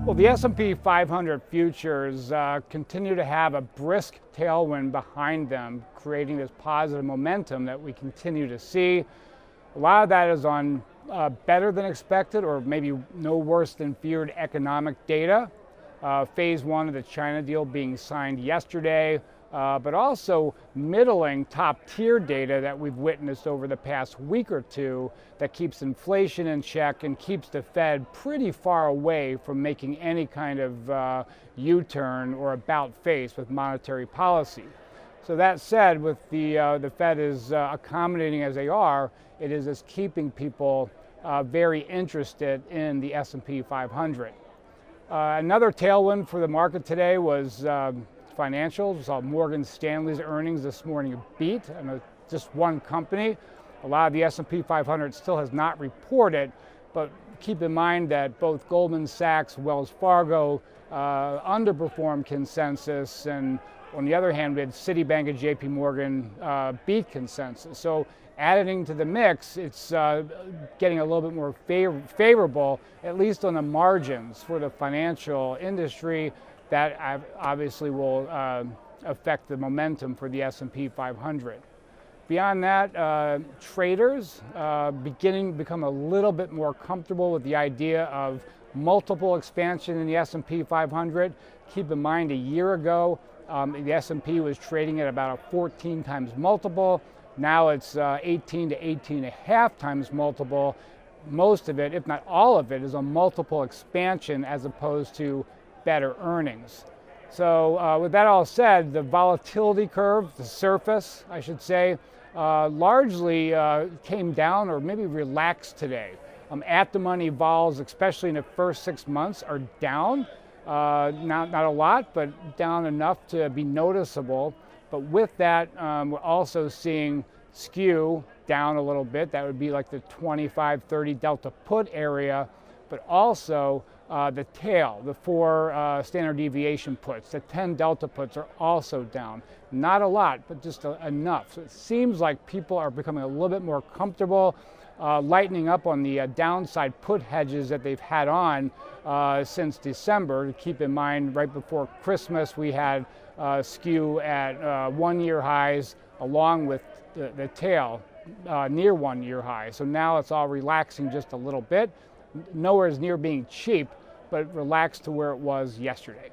Well, the S&P 500 futures continue to have a brisk tailwind behind them, creating this positive momentum that we continue to see. A lot of that is on better than expected, or maybe no worse than feared economic data. Phase one of the China deal being signed yesterday, but also middling top-tier data that we've witnessed over the past week or two that keeps inflation in check and keeps the Fed pretty far away from making any kind of U-turn or about-face with monetary policy. So that said, with the Fed is accommodating as they are, it is just keeping people very interested in the S&P 500. Another tailwind for the market today was financials. We saw Morgan Stanley's earnings this morning beat, and just one company. A lot of the S&P 500 still has not reported, but keep in mind that both Goldman Sachs, Wells Fargo underperformed consensus, and on the other hand, we had Citibank and JP Morgan beat consensus. So adding to the mix, it's getting a little bit more favorable, at least on the margins for the financial industry. That obviously will affect the momentum for the S&P 500. Beyond that, traders beginning to become a little bit more comfortable with the idea of multiple expansion in the S&P 500. Keep in mind, a year ago, the S&P was trading at about a 14 times multiple. Now it's 18 to 18.5 times multiple. Most of it, if not all of it, is a multiple expansion as opposed to better earnings. So with that all said, the volatility curve, the surface, I should say, largely came down or maybe relaxed today. At the money vols, especially in the first 6 months, are down. Not a lot, but down enough to be noticeable. But with that, we're also seeing skew down a little bit. That would be like the 25-30 delta put area, but also the tail, the 4 standard deviation puts, the 10 delta puts are also down. Not a lot, but just enough. So it seems like people are becoming a little bit more comfortable, lightening up on the downside put hedges that they've had on since December. Keep in mind, right before Christmas, we had skew at 1-year highs along with the tail near 1-year high. So now it's all relaxing just a little bit. Nowhere near being cheap, but relaxed to where it was yesterday.